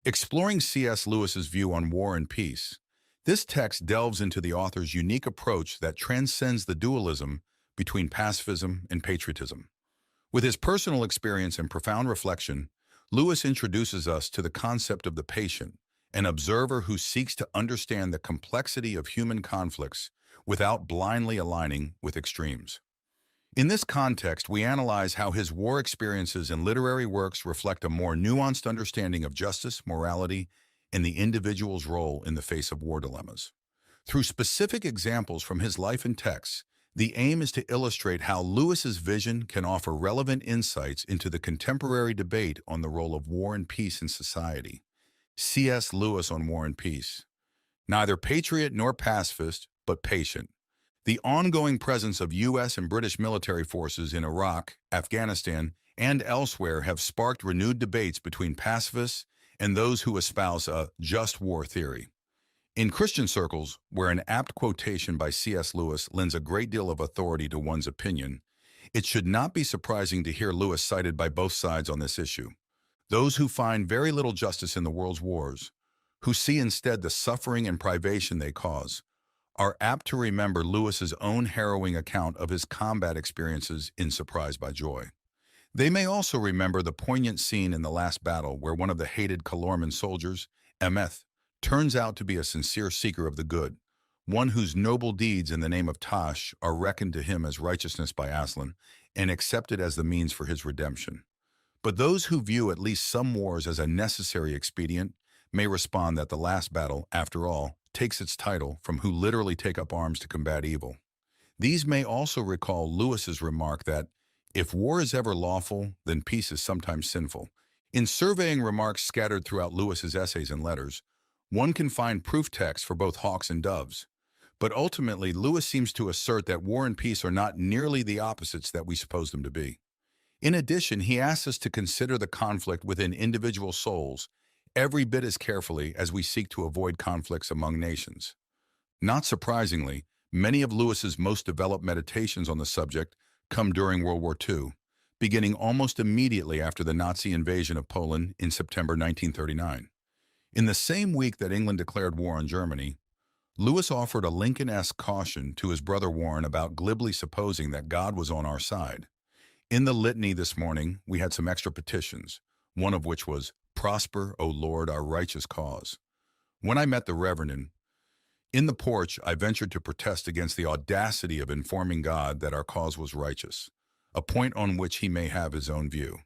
Exploring C.S. Lewis's view on war and peace, this text delves into the author's unique approach that transcends the dualism between pacifism and patriotism. With his personal experience and profound reflection, Lewis introduces us to the concept of the patient, an observer who seeks to understand the complexity of human conflicts without blindly aligning with extremes. In this context, we analyze how his war experiences and literary works reflect a more nuanced understanding of justice, morality, and the individual's role in the face of war dilemmas. Through specific examples from his life and texts, the aim is to illustrate how Lewis's vision can offer relevant insights into the contemporary debate on the role of war and peace in society. C.S. Lewis on War and Peace. Neither patriot nor pacifist, but patient. The ongoing presence of U.S. and British military forces in Iraq, Afghanistan, and elsewhere have sparked renewed debates between pacifists and those who espouse a just war theory. In Christian circles, where an apt quotation by C.S. Lewis lends a great deal of authority to one's opinion, it should not be surprising to hear Lewis cited by both sides on this issue. Those who find very little justice in the world's wars, who see instead the suffering and privation they cause, are apt to remember Lewis's own harrowing account of his combat experiences in Surprised by Joy. They may also remember the poignant scene in the last battle where one of the hated Calorman soldiers, Emeth, turns out to be a sincere seeker of the good, one whose noble deeds in the name of Tash are reckoned to him as righteousness by Aslan and accepted as the means for his redemption. But those who view at least some wars as a necessary expedient may respond that the last battle, after all, takes its title from who literally take up arms to combat evil. These may also recall Lewis's remark that, if war is ever lawful, then peace is sometimes sinful. In surveying remarks scattered throughout Lewis's essays and letters, one can find proof texts for both hawks and doves. But ultimately, Lewis seems to assert that war and peace are not nearly the opposites that we suppose them to be. In addition, he asks us to consider the conflict within individual souls every bit as carefully as we seek to avoid conflicts among nations. Not surprisingly, many of Lewis's most developed meditations on the subject come during World War II, beginning almost immediately after the Nazi invasion of Poland in September 1939. In the same week that England declared war on Germany, Lewis offered a Lincoln-esque caution to his brother Warren about glibly supposing that God was on our side. In the litany this morning, we had some extra petitions, one of which was, "Prosper, O Lord, our righteous cause." When I met the Reverend in the porch, I ventured to protest against the audacity of informing God that our cause was righteous, a point on which he may have his own view.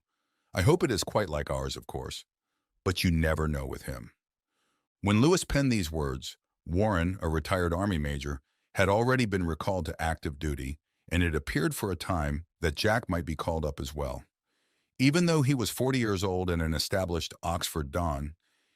I hope it is quite like ours, of course, but you never know with him. When Lewis penned these words, Warren, a retired Army major, had already been recalled to active duty, and it appeared for a time that Jack might be called up as well. Even though he was 40 years old and an established Oxford Don,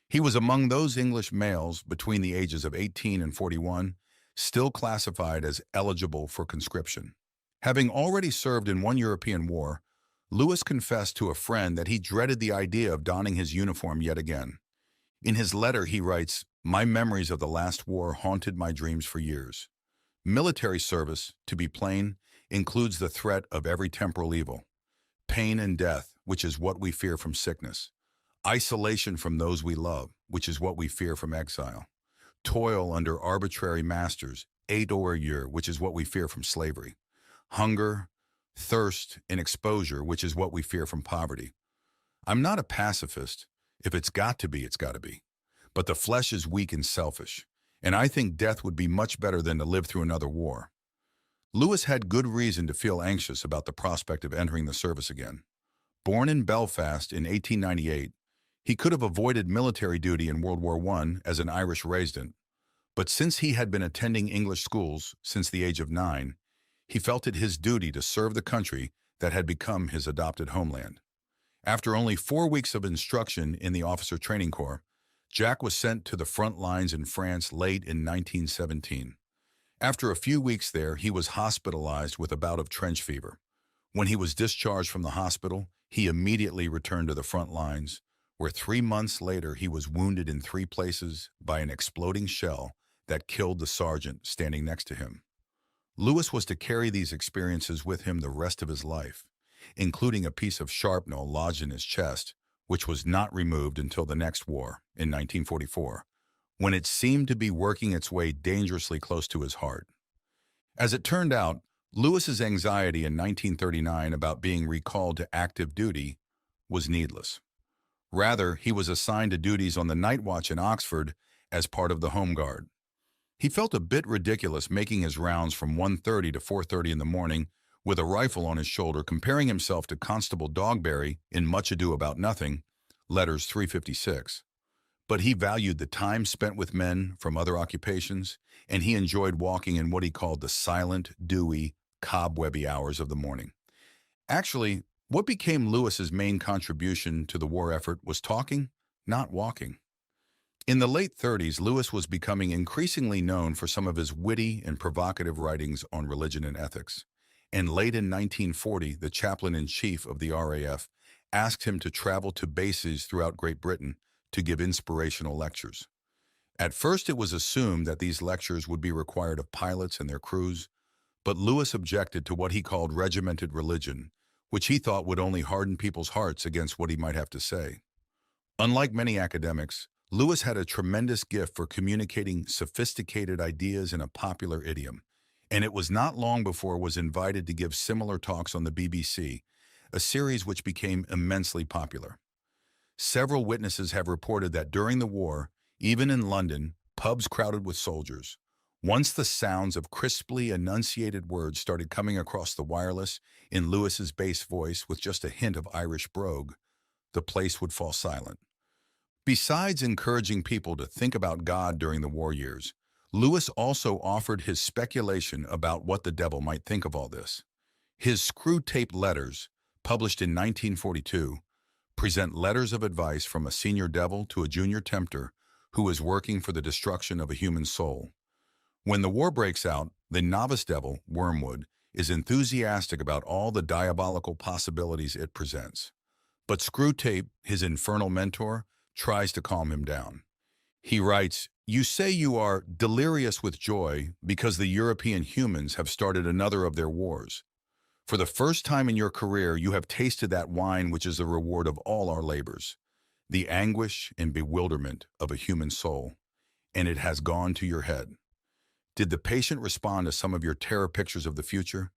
he was among those English males between the ages of 18 and 41 still classified as eligible for conscription. Having already served in one European war, Lewis confessed to a friend that he dreaded the idea of donning his uniform yet again. In his letter, he writes, "My memories of the last war haunted my dreams for years. Military service, to be plain, includes the threat of every temporal evil, pain and death, which is what we fear from sickness, isolation from those we love, which is what we fear from exile, toil under arbitrary masters, 8 hours a year, which is what we fear from slavery, hunger, thirst, and exposure, which is what we fear from poverty. I'm not a pacifist. If it's got to be, it's got to be. But the flesh is weak and selfish, and I think death would be much better than to live through another war." Lewis had good reason to feel anxious about the prospect of entering the service again. Born in Belfast in 1898, he could have avoided military duty in World War I as an Irish resident, but since he had been attending English schools since the age of 9, he felt it his duty to serve the country that had become his adopted homeland. After only 4 weeks of instruction in the Officer Training Corps, Jack was sent to the front lines in France late in 1917. After a few weeks there, he was hospitalized with a bout of trench fever. When he was discharged from the hospital, he immediately returned to the front lines, where 3 months later he was wounded in 3 places by an exploding shell that killed the sergeant standing next to him. Lewis was to carry these experiences with him the rest of his life, including a piece of shrapnel lodged in his chest, which was not removed until the next war, in 1944, when it seemed to be working its way dangerously close to his heart. As it turned out, Lewis's anxiety in 1939 about being recalled to active duty was needless. Rather, he was assigned to duties on the night watch in Oxford as part of the Home Guard. He felt a bit ridiculous making his rounds from 1:30 to 4:30 in the morning with a rifle on his shoulder, comparing himself to Constable Dogberry in Much Ado About Nothing, letters 356. But he valued the time spent with men from other occupations, and he enjoyed walking in what he called the silent, dewy, cobwebby hours of the morning. Actually, what became Lewis's main contribution to the war effort was talking, not walking. In the late 30s, Lewis was becoming increasingly known for some of his witty and provocative writings on religion and ethics. And late in 1940, the chaplain-in-chief of the RAF asked him to travel to bases throughout Great Britain to give inspirational lectures. At first, it was assumed that these lectures would be required of pilots and their crews, but Lewis objected to what he called regimented religion, which he thought would only harden people's hearts against what he might have to say. Unlike many academics, Lewis had a tremendous gift for communicating sophisticated ideas in a popular idiom, and it was not long before was invited to give similar talks on the BBC, a series which became immensely popular. Several witnesses have reported that during the war, even in London, pubs crowded with soldiers. Once the sounds of crisply enunciated words started coming across the wireless in Lewis's bass voice with just a hint of Irish brogue, the place would fall silent. Besides encouraging people to think about God during the war years, Lewis also offered his speculation about what the devil might think of all this. His screw-tape letters, published in 1942, present letters of advice from a senior devil to a junior tempter who is working for the destruction of a human soul. When the war breaks out, the novice devil, Wormwood, is enthusiastic about all the diabolical possibilities it presents. But Screwtape, his infernal mentor, tries to calm him down. He writes, "You say you are delirious with joy because the European humans have started another of their wars. For the first time in your career, you have tasted that wine which is the reward of all our labors, the anguish and bewilderment of a human soul, and it has gone to your head. Did the patient respond to some of your terror pictures of the future?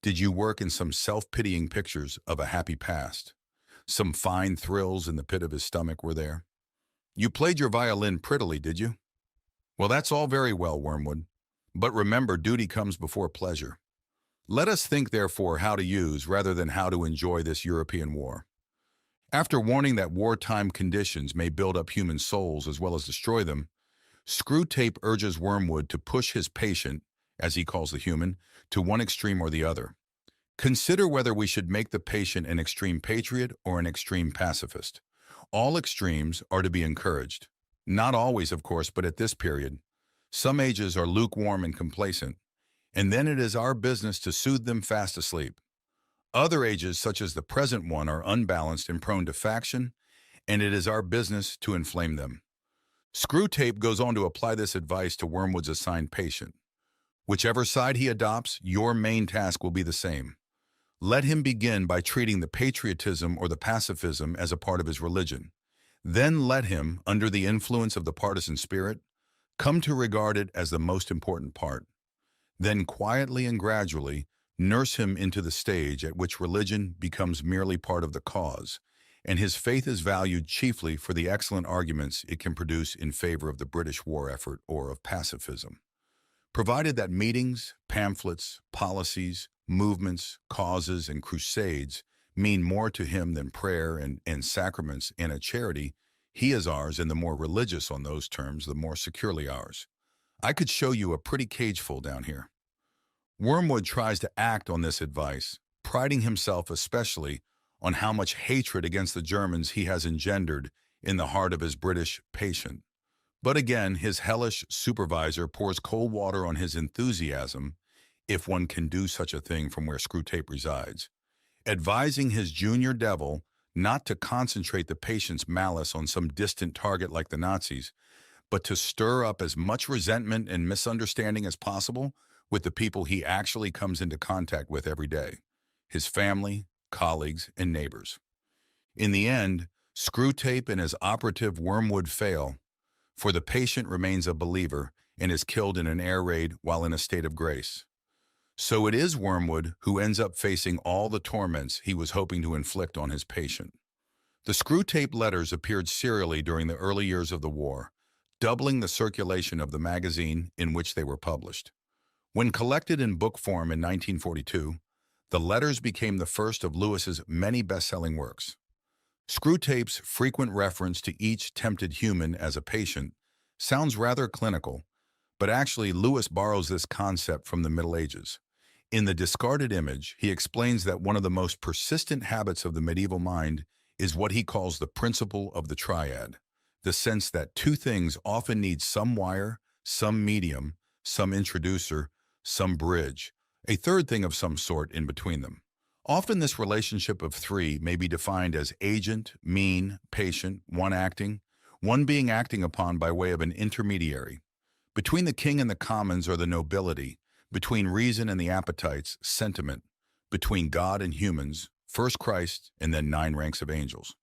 Did you work in some self-pitying pictures of a happy past? Some fine thrills in the pit of his stomach were there? You played your violin prettily, did you? Well, that's all very well, Wormwood. But remember, duty comes before pleasure. Let us think, therefore, how to use rather than how to enjoy this European war." After warning that wartime conditions may build up human souls as well as destroy them, Screwtape urges Wormwood to push his patient, as he calls the human, to one extreme or the other. Consider whether we should make the patient an extreme patriot or an extreme pacifist. All extremes are to be encouraged. Not always, of course, but at this period. Some ages are lukewarm and complacent, and then it is our business to soothe them fast asleep. Other ages, such as the present one, are unbalanced and prone to faction, and it is our business to inflame them. Screwtape goes on to apply this advice to Wormwood's assigned patient. Whichever side he adopts, your main task will be the same. Let him begin by treating the patriotism or the pacifism as a part of his religion. Then let him, under the influence of the partisan spirit, come to regard it as the most important part. Then quietly and gradually nurse him into the stage at which religion becomes merely part of the cause, and his faith is valued chiefly for the excellent arguments it can produce in favor of the British war effort or of pacifism. Provided that meetings, pamphlets, policies, movements, causes, and crusades mean more to him than prayer and sacraments and a charity, he is ours, and the more religious on those terms, the more securely ours. I could show you a pretty cageful down here. Wormwood tries to act on this advice, priding himself especially on how much hatred against the Germans he has engendered in the heart of his British patient. But again, his hellish supervisor pours cold water on his enthusiasm, if one can do such a thing from where Screwtape resides, advising his junior devil not to concentrate the patient's malice on some distant target like the Nazis, but to stir up as much resentment and misunderstanding as possible with the people he actually comes into contact with every day, his family, colleagues, and neighbors. In the end, Screw tape and his operative wormwood fail, for the patient remains a believer and is killed in an air raid while in a state of grace. So it is Wormwood who ends up facing all the torments he was hoping to inflict on his patient. The screw tape letters appeared serially during the early years of the war, doubling the circulation of the magazine in which they were published. When collected in book form in 1942, the letters became the first of Lewis's many best-selling works. Screwtape's frequent reference to each tempted human as a patient sounds rather clinical, but actually Lewis borrows this concept from the Middle Ages. In The Discarded Image, he explains that one of the most persistent habits of the medieval mind is what he calls the principle of the triad, the sense that two things often need some wire, some medium, some introducer, some bridge, a third thing of some sort in between them. Often this relationship of three may be defined as agent, mean, patient, one being acting upon by way of an intermediary. Between the king and the commons or the nobility, between reason and the appetites, sentiment, between God and humans, first Christ and then 9 ranks of angels.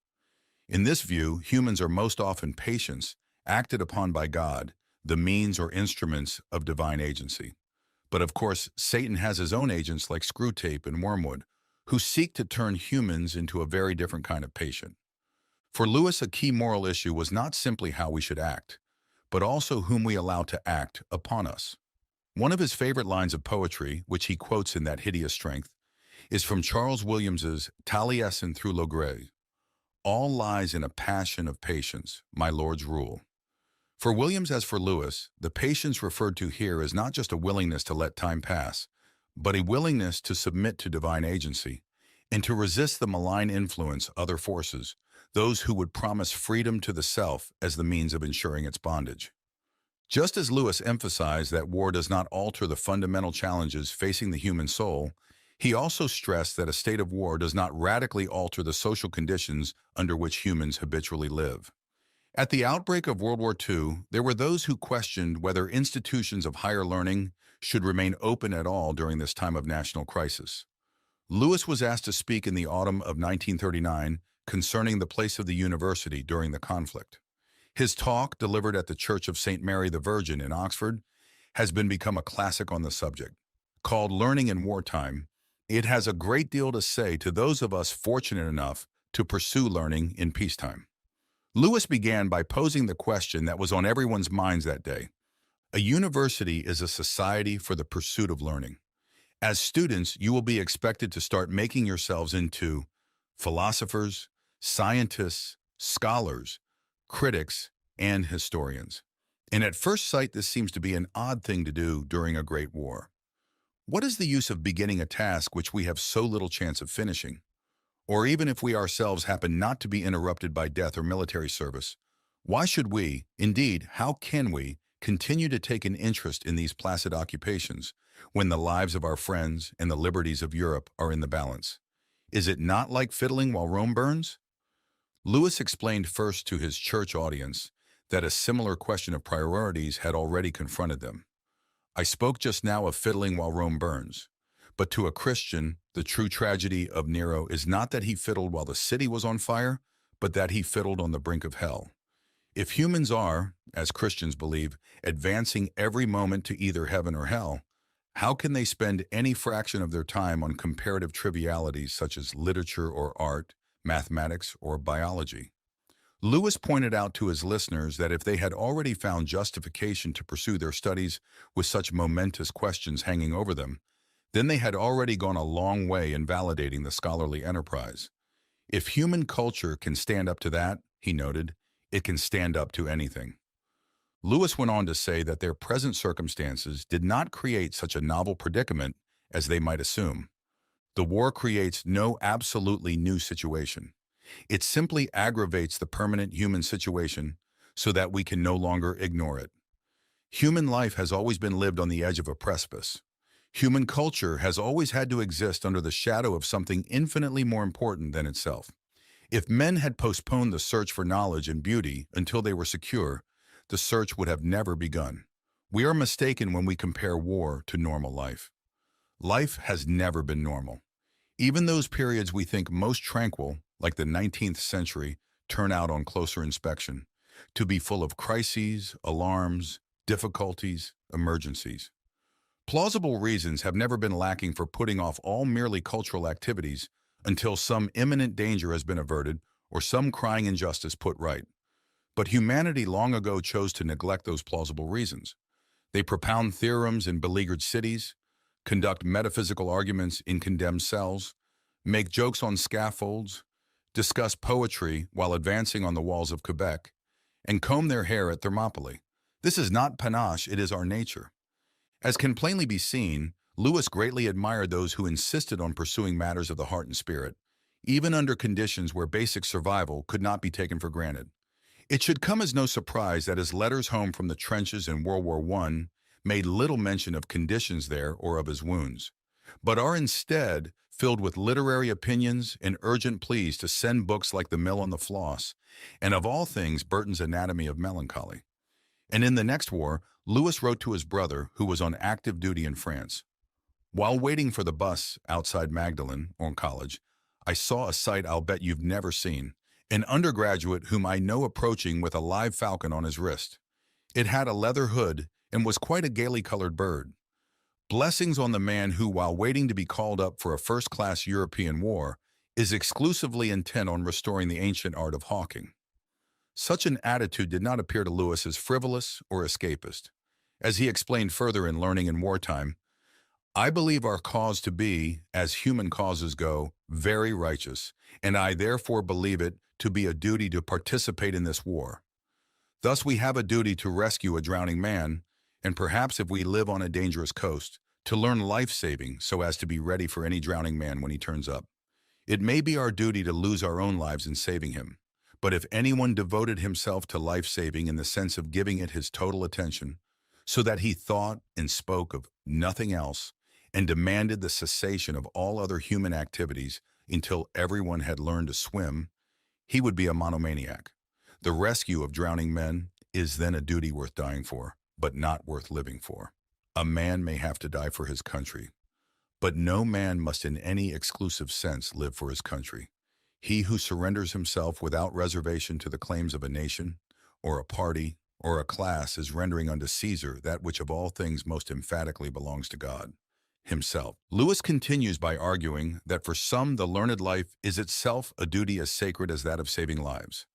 In this view, humans are most often patients, acted upon by God, the means or instruments of divine agency. But of course, Satan has his own agents like Screwtape and Wormwood, who seek to turn humans into a very different kind of patient. For Lewis, a key moral issue was not simply how we should act, but also whom we allow to act upon us. One of his favorite lines of poetry, which he quotes in That Hideous Strength, is from Charles Williams's Taliesin through Logre. All lies in a passion of patience, my lord's rule. For Williams as for Lewis, the patience referred to here is not just a willingness to let time pass, but a willingness to submit to divine agency and to resist the malign influence other forces, those who would promise freedom to the self as the means of ensuring its bondage. Just as Lewis emphasized that war does not alter the fundamental challenges facing the human soul, he also stressed that a state of war does not radically alter the social conditions under which humans habitually live. At the outbreak of World War II, there were those who questioned whether institutions of higher learning should remain open at all during this time of national crisis. Lewis was asked to speak in the autumn of 1939 concerning the place of the university during the conflict. His talk, delivered at the Church of St. Mary the Virgin in Oxford, has become a classic on the subject. Called Learning in Wartime, it has a great deal to say to those of us fortunate enough to pursue learning in peacetime. Lewis began by posing the question that was on everyone's minds that day. A university is a society for the pursuit of learning. As students, you will be expected to start making yourselves into philosophers, scientists, scholars, critics, and historians. And at first sight, this seems to be an odd thing to do during a great war. What is the use of beginning a task which we have so little chance of finishing? Or even if we ourselves happen not to be interrupted by death or military service, why should we, indeed, how can we, continue to take an interest in these placid occupations when the lives of our friends and the liberties of Europe are in the balance? Is it not like fiddling while Rome burns? Lewis explained first to his church audience that a similar question of priorities had already confronted them. I spoke just now of fiddling while Rome burns. But to a Christian, the true tragedy of Nero is not that he fiddled while the city was on fire, but that he fiddled on the brink of hell. If humans are, as Christians believe, advancing every moment to either heaven or hell, how can they spend any fraction of their time on comparative trivialities such as literature or art, mathematics or biology? Lewis pointed out to his listeners that if they had already found justification to pursue their studies with such momentous questions hanging over them, then they had already gone a long way in validating the scholarly enterprise. If human culture can stand up to that, he noted, it can stand up to anything. Lewis went on to say that their present circumstances did not create such a novel predicament as they might assume. The war creates no absolutely new situation. It simply aggravates the permanent human situation so that we can no longer ignore it. Human life has always been lived on the edge of a precipice. Human culture has always had to exist under the shadow of something infinitely more important than itself. If men had postponed the search for knowledge and beauty until they were secure, the search would have never begun. We are mistaken when we compare war to normal life. Life has never been normal. Even those periods we think most tranquil, like the 19th century, turn out on closer inspection to be full of crises, alarms, difficulties, emergencies. Plausible reasons have never been lacking for putting off all merely cultural activities until some imminent danger has been averted or some crying injustice put right. But humanity long ago chose to neglect those plausible reasons. They propound theorems in beleaguered cities, conduct metaphysical arguments in condemned cells, make jokes on scaffolds, discuss poetry while advancing on the walls of Quebec, and comb their hair at Thermopylae. This is not panache, it is our nature. As can plainly be seen, Lewis greatly admired those who insisted on pursuing matters of the heart and spirit, even under conditions where basic survival could not be taken for granted. It should come as no surprise that his letters home from the trenches in World War I made little mention of conditions there or of his wounds, but are instead filled with literary opinions and urgent pleas to send books like The Mill on the Floss, and of all things, Burton's Anatomy of Melancholy. And in the next war, Lewis wrote to his brother, who was on active duty in France. While waiting for the bus outside Magdalen, on college, I saw a sight I'll bet you've never seen. An undergraduate whom I know approaching with a live falcon on his wrist. It had a leather hood and was quite a gaily colored bird. Blessings on the man who, while waiting to be called up for a first-class European war, is exclusively intent on restoring the ancient art of hawking. Such an attitude did not appear to Lewis as frivolous or escapist. As he explained further in Learning in Wartime, I believe our cause to be, as human causes go, very righteous, and I therefore believe it to be a duty to participate in this war. Thus we have a duty to rescue a drowning man, and perhaps if we live on a dangerous coast, to learn life-saving so as to be ready for any drowning man when he turns up. It may be our duty to lose our own lives in saving him, but if anyone devoted himself to life-saving in the sense of giving it his total attention, so that he thought and spoke of nothing else, and demanded the cessation of all other human activities until everyone had learned to swim, he would be a monomaniac. The rescue of drowning men is then a duty worth dying for, but not worth living for. A man may have to die for his country, but no man must in any exclusive sense live for his country. He who surrenders himself without reservation to the claims of a nation, or a party, or a class is rendering unto Caesar that which of all things most emphatically belongs to God himself. Lewis continues by arguing that for some the learned life is itself a duty as sacred as that of saving lives.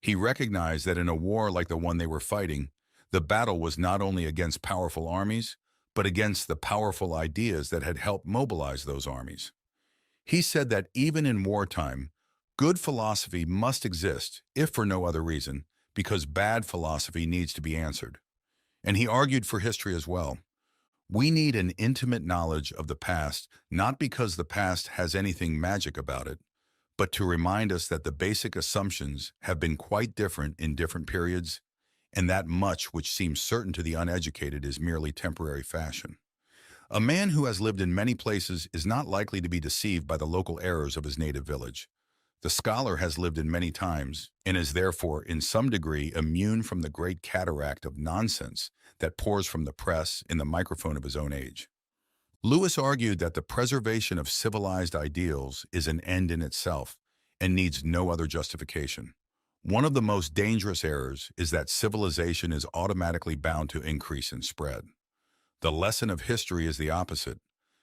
He recognized that in a war like the one they were fighting, the battle was not only against powerful armies, but against the powerful ideas that had helped mobilize those armies. He said that even in wartime, good philosophy must exist, if for no other reason, because bad philosophy needs to be answered. And he argued for history as well. We need an intimate knowledge of the past, not because the past has anything magic about it, but to remind us that the basic assumptions have been quite different in different periods, and that much which seems certain to the uneducated is merely temporary fashion. A man who has lived in many places is not likely to be deceived by the local errors of his native village. The scholar has lived in many times and is therefore in some degree immune from the great cataract of nonsense that pours from the press in the microphone of his own age. Lewis argued that the preservation of civilized ideals is an end in itself and needs no other justification. One of the most dangerous errors is that civilization is automatically bound to increase and spread. The lesson of history is the opposite.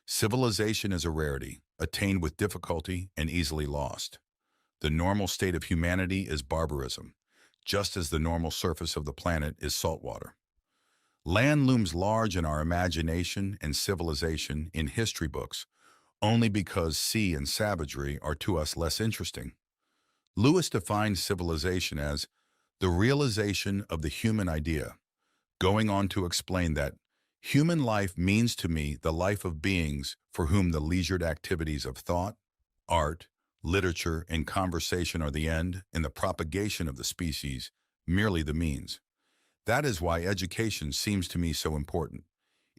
Civilization is a rarity, attained with difficulty and easily lost. The normal state of humanity is barbarism, just as the normal surface of the planet is saltwater. Land looms large in our imagination and civilization in history books, only because sea and savagery are to us less interesting. Lewis defined civilization as the realization of the human idea, going on to explain that human life means to me the life of beings for whom the leisured activities of thought, art, literature, and conversation are the end, and the propagation of the species merely the means. That is why education seems to me so important.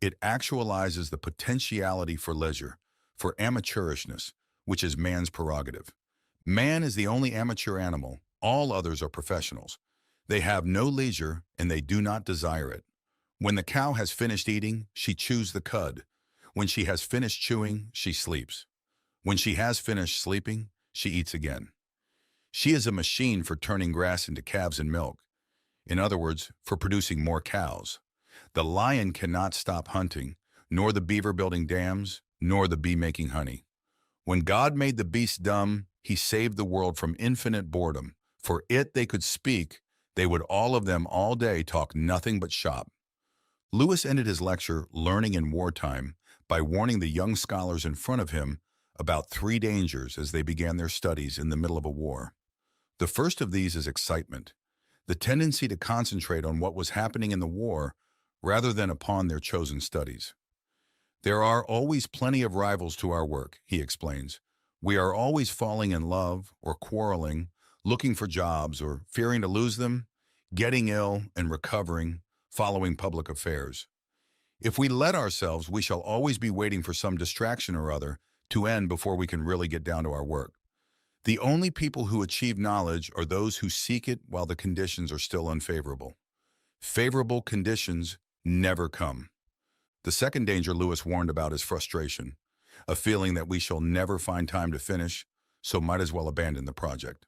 It actualizes the potentiality for leisure, for amateurishness, which is man's prerogative. Man is the only amateur animal. All others are professionals. They have no leisure, and they do not desire it. When the cow has finished eating, she chews the cud. When she has finished chewing, she sleeps. When she has finished sleeping, she eats again. She is a machine for turning grass into calves and milk. In other words, for producing more cows. The lion cannot stop hunting, nor the beaver building dams, nor the bee making honey. When God made the beasts dumb, he saved the world from infinite boredom. For it they could speak, they would all of them all day talk nothing but shop. Lewis ended his lecture, Learning in Wartime, by warning the young scholars in front of him about three dangers as they began their studies in the middle of a war. The first of these is excitement, the tendency to concentrate on what was happening in the war rather than upon their chosen studies. There are always plenty of rivals to our work, he explains. We are always falling in love or quarreling, looking for jobs or fearing to lose them, getting ill and recovering, following public affairs. If we let ourselves, we shall always be waiting for some distraction or other to end before we can really get down to our work. The only people who achieve knowledge are those who seek it while the conditions are still unfavorable. Favorable conditions never come. The second danger Lewis warned about is frustration, a feeling that we shall never find time to finish, so might as well abandon the project.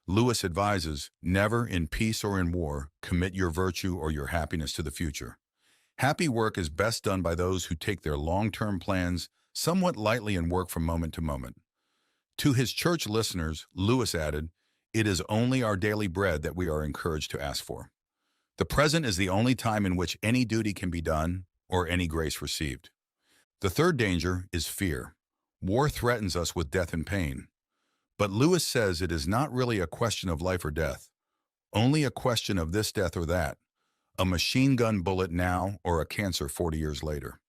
Lewis advises, never, in peace or in war, commit your virtue or your happiness to the future. Happy work is best done by those who take their long-term plans somewhat lightly and work from moment to moment. To his church listeners, Lewis added, it is only our daily bread that we are encouraged to ask for. The present is the only time in which any duty can be done or any grace received. The third danger is fear. War threatens us with death and pain. But Lewis says it is not really a question of life or death, only a question of this death or that, a machine gun bullet now or a cancer 40 years later.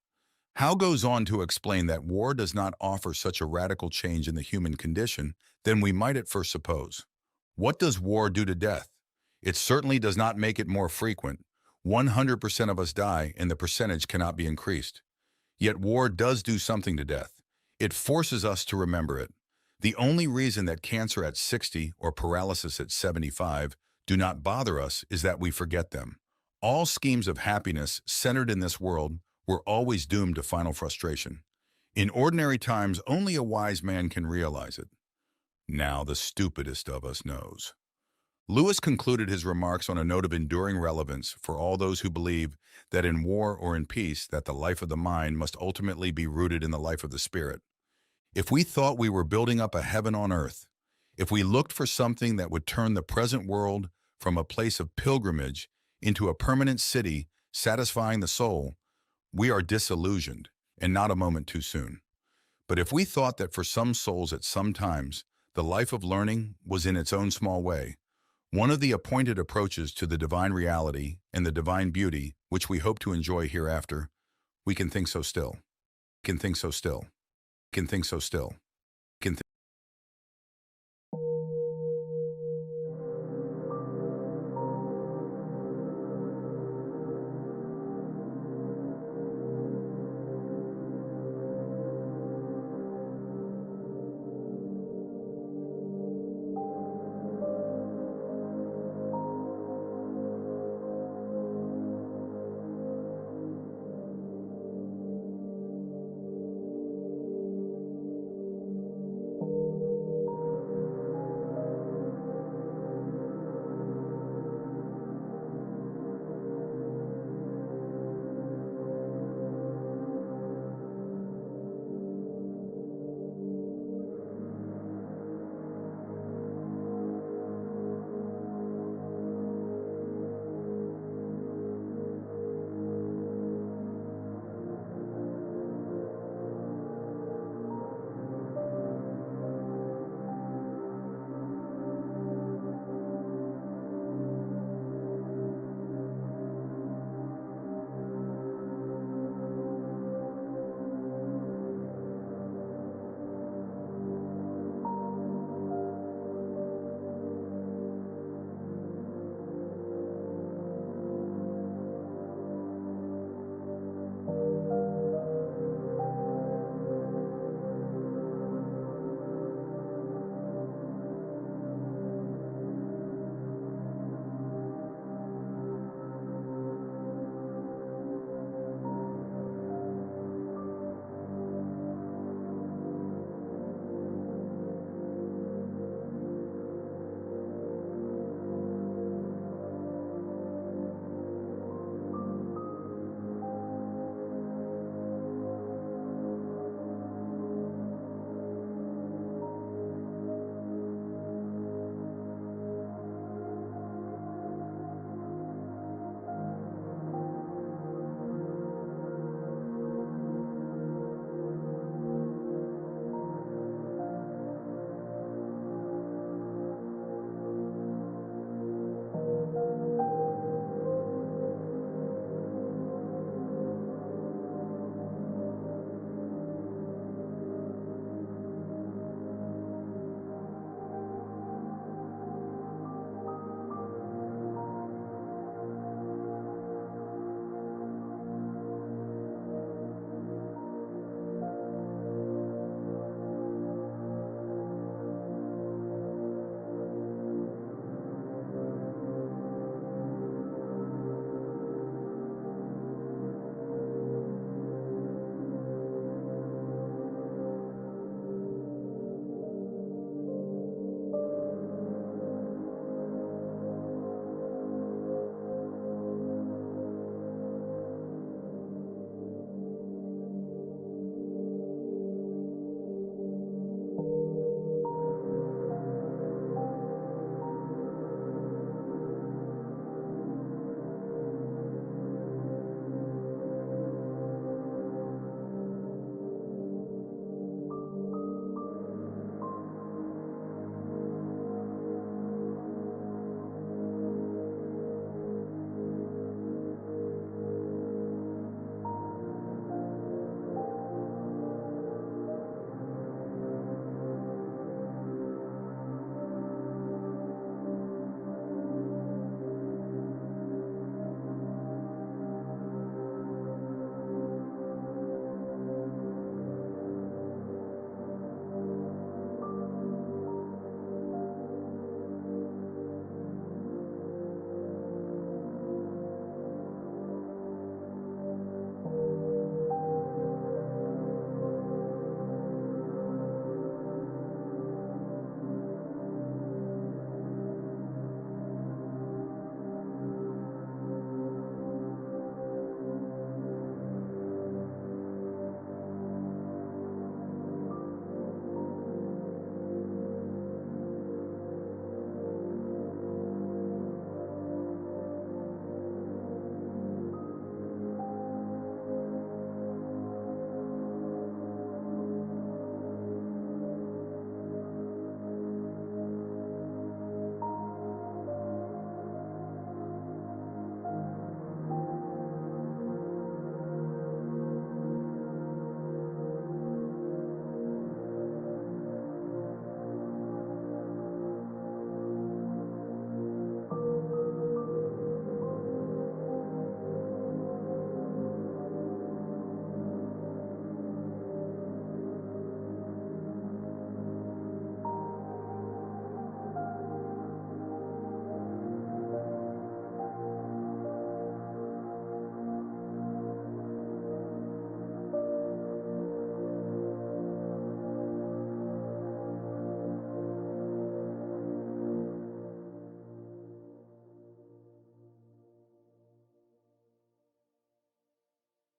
Howe goes on to explain that war does not offer such a radical change in the human condition than we might at first suppose. What does war do to death? It certainly does not make it more frequent. 100% of us die, and the percentage cannot be increased. Yet war does do something to death. It forces us to remember it. The only reason that cancer at 60 or paralysis at 75 do not bother us is that we forget them. All schemes of happiness centered in this world were always doomed to final frustration. In ordinary times, only a wise man can realize it. Now the stupidest of us knows. Lewis concluded his remarks on a note of enduring relevance for all those who believe that in war or in peace that the life of the mind must ultimately be rooted in the life of the spirit. If we thought we were building up a heaven on earth, if we looked for something that would turn the present world from a place of pilgrimage into a permanent city satisfying the soul, we are disillusioned, and not a moment too soon. But if we thought that for some souls at some times, the life of learning was in its own small way, one of the appointed approaches to the divine reality and the divine beauty which we hope to enjoy hereafter, we can think so still. Can think so still. Can think so still. Can think